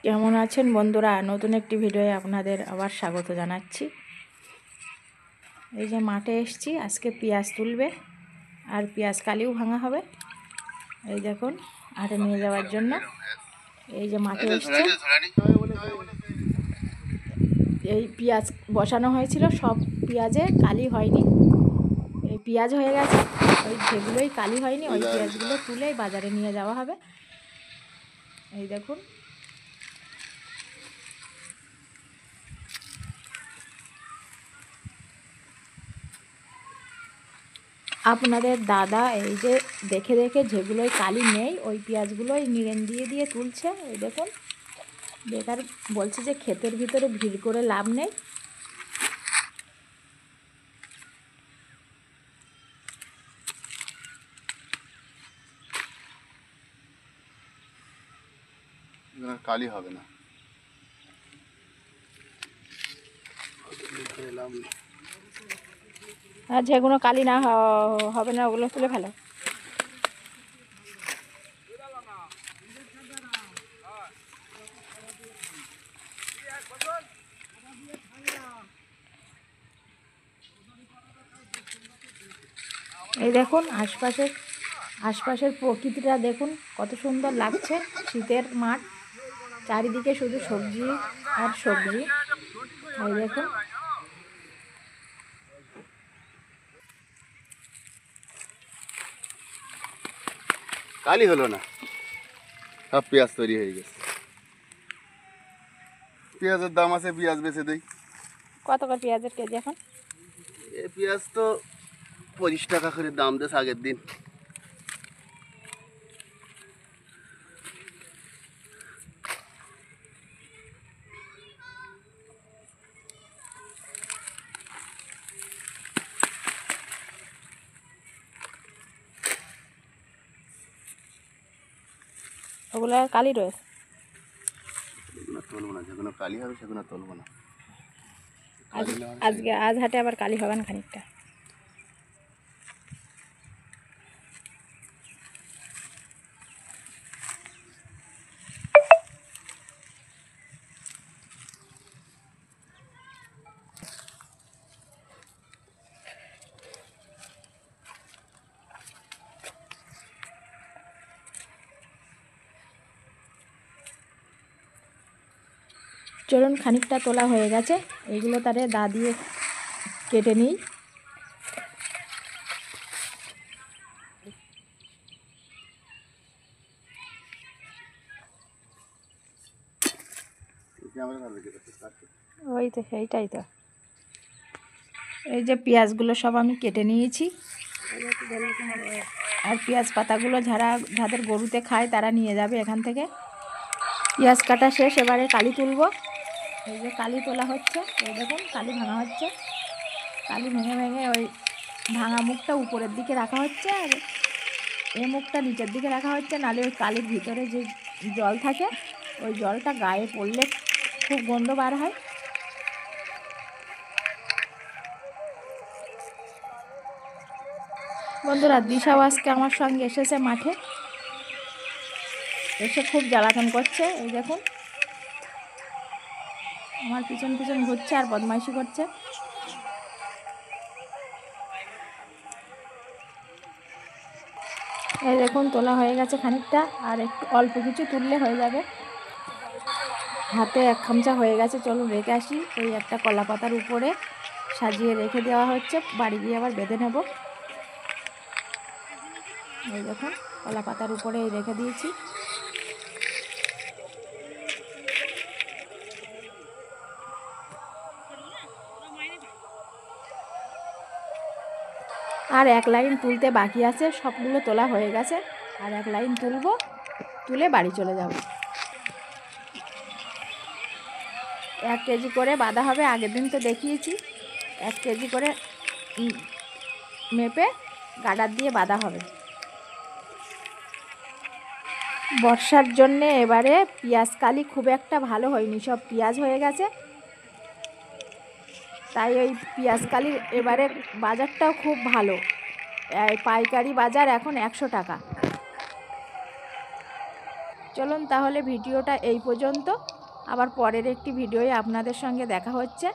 কেমন আছেন বন্ধুরা? নতুন একটি ভিডিওয়ে আপনাদের আবার স্বাগত জানাচ্ছি। এই যে মাঠে এসেছি, আজকে পেঁয়াজ তুলবে আর পেঁয়াজ কালিও ভাঙা হবে। এই দেখুন আটে নিয়ে যাওয়ার জন্য এই যে মাঠে এসছে। এই পেঁয়াজ বসানো হয়েছিল, সব পেঁয়াজে কালি হয়নি, এই পেঁয়াজ হয়ে গেছে। ওই যেগুলোই কালি হয়নি ওই পেঁয়াজগুলো তুলেই বাজারে নিয়ে যাওয়া হবে। এই দেখুন আপনাদের দাদা এই যে দেখে দেখে যেগুলোই কালি নেই ওই পেঁয়াজগুলোই নিড়েন দিয়ে দিয়ে তুলছে। এই দেখুন, বেকার বলছে যে ক্ষেতের ভিতরে ভিড় করে লাভ নেই। কালি হবে না, আর যেগুলো কালি না হবে না ওগুলো তুলে ফেলো। এই দেখুন আশপাশের প্রকৃতিটা দেখুন কত সুন্দর লাগছে। শীতের মাঠ, চারিদিকে শুধু সবজি আর সবজি। এই দেখুন কালি হলো না, সব পেঁয়াজ তৈরি হয়ে গেছে। পেঁয়াজের দাম আছে, পেঁয়াজ বেচে দেই। কত করে পেঁয়াজের কেজি এখন? এই পেঁয়াজ তো 25 টাকা করে দাম দিয়েছে আগের দিন। ওগুলো কালি রয়েছে, এগুলো তুলবো না, যেগুলো কালি হবে সেগুলো তুলবো না। আজ হাটে আবার কালি হবে না খানিকটা। চলুন, খানিকটা তোলা হয়ে গেছে, এগুলো তারে দা দিয়ে কেটে নিই। ওই তো এইটাই তো, এই যে পেঁয়াজগুলো সব আমি কেটে নিয়েছি। আর পেঁয়াজ পাতাগুলো যাদের গরুতে খায় তারা নিয়ে যাবে এখান থেকে। পেঁয়াজ কাটা শেষ, এবারে কালি তুলব। এই যে কালি তোলা হচ্ছে, এই দেখুন কালি ভাঙা হচ্ছে। কালি ভেঙে ভেঙে ওই ভাঙা মুখটা উপরের দিকে রাখা হচ্ছে আর এই মুখটা নিচের দিকে রাখা হচ্ছে, নাহলে ওই কালির ভিতরে যে জল থাকে ওই জলটা গায়ে পড়লে খুব গন্ধ বার হয়। বন্ধুরা, দিশাও আজকে আমার সঙ্গে এসেছে মাঠে, এসে খুব জ্বালাতন করছে। এই দেখুন আমার পিছন পিছন ঘুরছে আর বদমাইশি করছে। এই দেখুন তোলা হয়ে গেছে খানিকটা, আর একটু অল্প কিছু তুললে হয়ে যাবে। হাতে এক খামচা হয়ে গেছে, চলুন রেখে আসি। ওই একটা কলা পাতার উপরে সাজিয়ে রেখে দেওয়া হচ্ছে, বাড়ি গিয়ে আবার বেঁধে নেব। এই দেখুন কলা পাতার উপরে রেখে দিয়েছি। আর এক লাইন তুলতে বাকি আছে, সবগুলো তোলা হয়ে গেছে। আর এক লাইন তুলবো, তুলে বাড়ি চলে যাব। 1 কেজি করে বাঁধা হবে, আগের দিন তো দেখিয়েছি। 1 কেজি করে মেপে গাডার দিয়ে বাঁধা হবে। বর্ষার জন্যে এবারে পেঁয়াজ কালি খুব একটা ভালো হয়নি, সব পেঁয়াজ হয়ে গেছে। তাই ওই পেঁয়াজ কালির এবারে বাজারটাও খুব ভালো। পাইকারি বাজার এখন 100 টাকা। চলুন তাহলে ভিডিওটা এই পর্যন্ত, আবার পরের একটি ভিডিওয়ে আপনাদের সঙ্গে দেখা হচ্ছে।